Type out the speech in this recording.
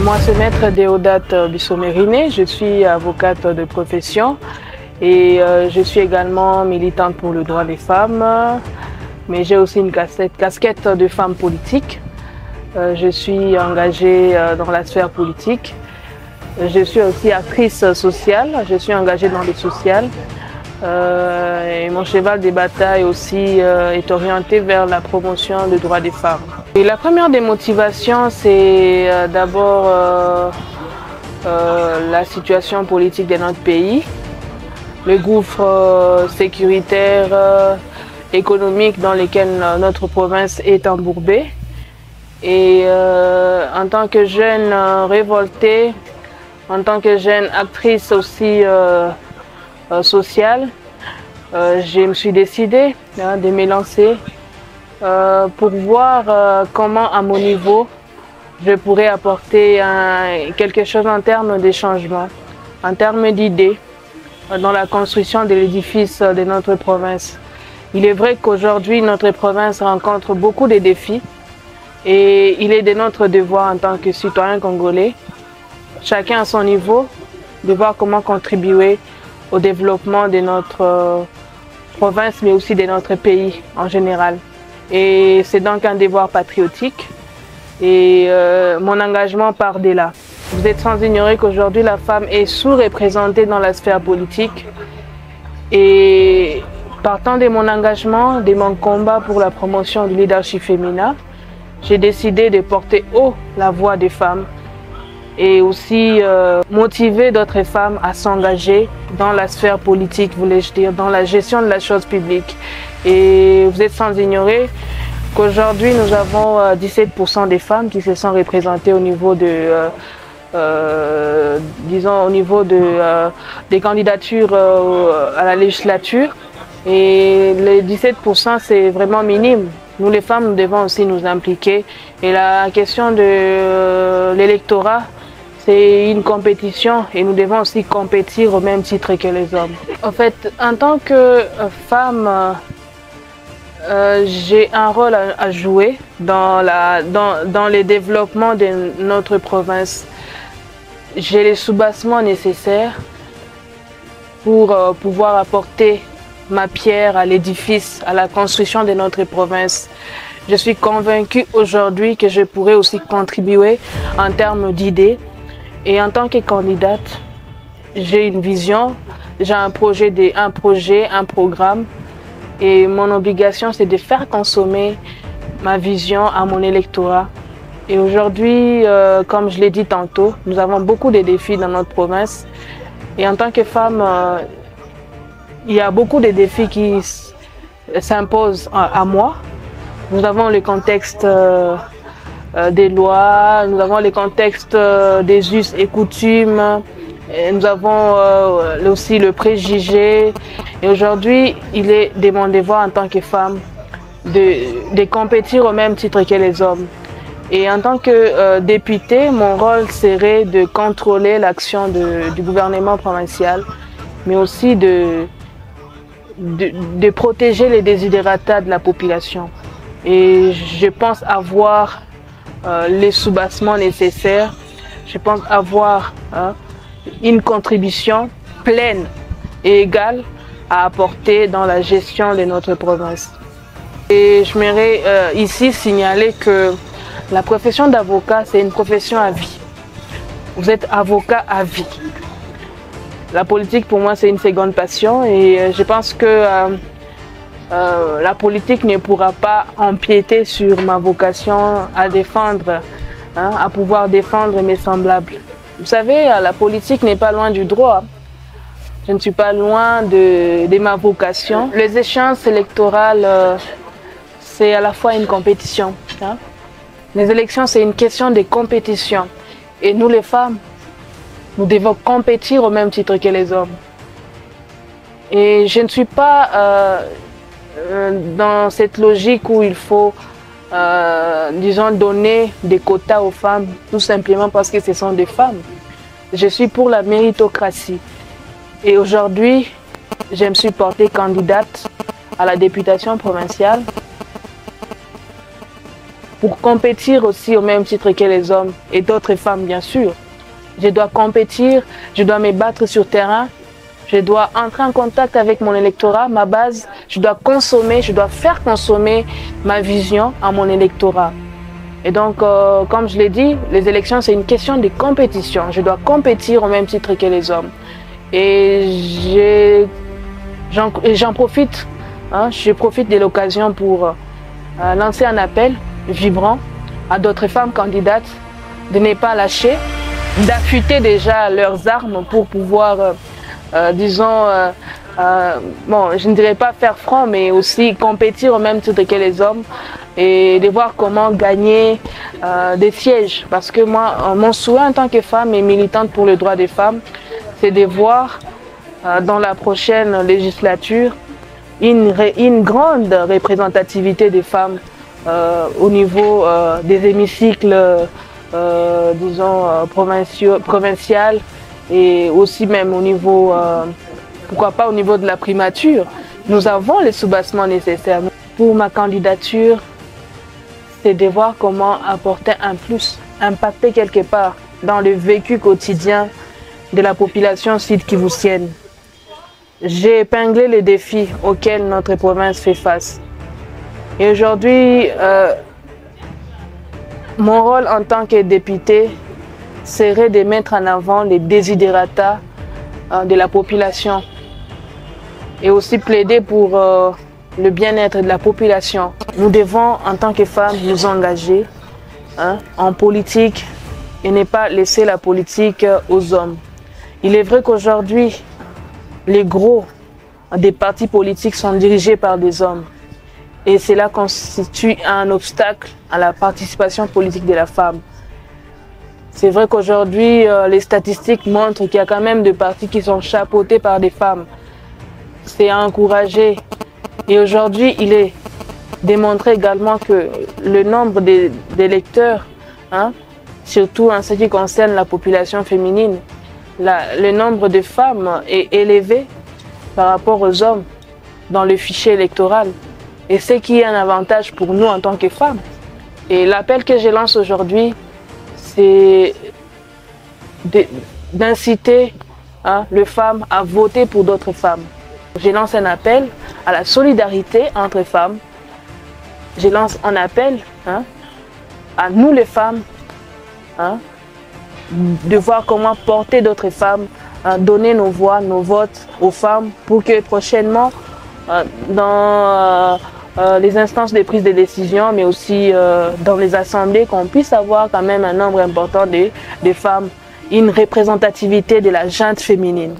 Moi, c'est Maître Déodate Bissot-Mériné, je suis avocate de profession et je suis également militante pour le droit des femmes, mais j'ai aussi une casquette de femme politique. Je suis engagée dans la sphère politique. Je suis aussi actrice sociale, je suis engagée dans le social. Et mon cheval de bataille aussi est orienté vers la promotion des droits des femmes. Et la première des motivations, c'est d'abord la situation politique de notre pays, le gouffre sécuritaire, économique dans lequel notre province est embourbée. Et en tant que jeune révoltée, en tant que jeune actrice aussi sociale, je me suis décidée de me lancer pour voir comment à mon niveau je pourrais apporter quelque chose en termes de changement, en termes d'idées dans la construction de l'édifice de notre province. Il est vrai qu'aujourd'hui notre province rencontre beaucoup de défis et il est de notre devoir en tant que citoyen congolais, chacun à son niveau, de voir comment contribuer au développement de notre province, mais aussi de notre pays en général. Et c'est donc un devoir patriotique et mon engagement part de là. Vous êtes sans ignorer qu'aujourd'hui la femme est sous-représentée dans la sphère politique et partant de mon engagement, de mon combat pour la promotion du leadership féminin, j'ai décidé de porter haut la voix des femmes et aussi motiver d'autres femmes à s'engager dans la sphère politique, voulais-je dire, dans la gestion de la chose publique. Et vous êtes sans ignorer qu'aujourd'hui, nous avons 17% des femmes qui se sont représentées au niveau de, disons, au niveau des candidatures à la législature. Et les 17%, c'est vraiment minime. Nous, les femmes, nous devons aussi nous impliquer. Et la question de l'électorat, c'est une compétition et nous devons aussi compétir au même titre que les hommes. En fait, en tant que femme, j'ai un rôle à jouer dans le développement de notre province. J'ai les soubassements nécessaires pour pouvoir apporter ma pierre à l'édifice, à la construction de notre province. Je suis convaincue aujourd'hui que je pourrais aussi contribuer en termes d'idées. Et en tant que candidate, j'ai une vision, j'ai un programme. Et mon obligation, c'est de faire consommer ma vision à mon électorat. Et aujourd'hui, comme je l'ai dit tantôt, nous avons beaucoup de défis dans notre province. Et en tant que femme, il y a beaucoup de défis qui s'imposent à moi. Nous avons le contexte des lois, nous avons le contexte des us et coutumes, et nous avons aussi le préjugé. Et aujourd'hui, il est de mon devoir en tant que femme de compétir au même titre que les hommes. Et en tant que députée, mon rôle serait de contrôler l'action du gouvernement provincial, mais aussi de protéger les desiderata de la population. Et je pense avoir les soubassements nécessaires. Je pense avoir une contribution pleine et égale à apporter dans la gestion de notre province. Et je m'aimerais ici signaler que la profession d'avocat, c'est une profession à vie. Vous êtes avocat à vie. La politique, pour moi, c'est une seconde passion et je pense que la politique ne pourra pas empiéter sur ma vocation à défendre, à pouvoir défendre mes semblables. Vous savez, la politique n'est pas loin du droit. Je ne suis pas loin de ma vocation. Les échéances électorales, c'est à la fois une compétition. Les élections, c'est une question de compétition. Et nous, les femmes, nous devons compétir au même titre que les hommes. Et je ne suis pas dans cette logique où il faut, disons, donner des quotas aux femmes, tout simplement parce que ce sont des femmes. Je suis pour la méritocratie. Et aujourd'hui, je me suis portée candidate à la députation provinciale pour compétir aussi au même titre que les hommes et d'autres femmes, bien sûr. Je dois compétir, je dois me battre sur terrain, je dois entrer en contact avec mon électorat, ma base, je dois consommer, je dois faire consommer ma vision à mon électorat. Et donc, comme je l'ai dit, les élections, c'est une question de compétition. Je dois compétir au même titre que les hommes. Et j'en profite, hein, je profite de l'occasion pour lancer un appel vibrant à d'autres femmes candidates de ne pas lâcher, d'affûter déjà leurs armes pour pouvoir, disons, bon, je ne dirais pas faire front, mais aussi compétir au même titre que les hommes et de voir comment gagner des sièges. Parce que moi, mon souhait en tant que femme et militante pour le droit des femmes, c'est de voir dans la prochaine législature une grande représentativité des femmes au niveau des hémicycles, disons, provincial et aussi même au niveau, pourquoi pas au niveau de la primature. Nous avons les soubassements nécessaires. Pour ma candidature, c'est de voir comment apporter un plus, impacter quelque part dans le vécu quotidien de la population sud-kivoussienne. J'ai épinglé les défis auxquels notre province fait face. Et aujourd'hui, mon rôle en tant que député serait de mettre en avant les desiderata de la population et aussi plaider pour le bien-être de la population. Nous devons, en tant que femmes, nous engager en politique et ne pas laisser la politique aux hommes. Il est vrai qu'aujourd'hui, les gros des partis politiques sont dirigés par des hommes. Et cela constitue un obstacle à la participation politique de la femme. C'est vrai qu'aujourd'hui, les statistiques montrent qu'il y a quand même des partis qui sont chapeautés par des femmes. C'est à encourager. Et aujourd'hui, il est démontré également que le nombre d'électeurs, surtout en ce qui concerne la population féminine, le nombre de femmes est élevé par rapport aux hommes dans le fichier électoral. Et c'est qui est un avantage pour nous en tant que femmes. Et l'appel que je lance aujourd'hui, c'est d'inciter les femmes à voter pour d'autres femmes. Je lance un appel à la solidarité entre femmes. Je lance un appel à nous les femmes de voir comment porter d'autres femmes, donner nos voix, nos votes aux femmes pour que prochainement, dans les instances de prise de décision, mais aussi dans les assemblées, qu'on puisse avoir quand même un nombre important de femmes, une représentativité de la junte féminine.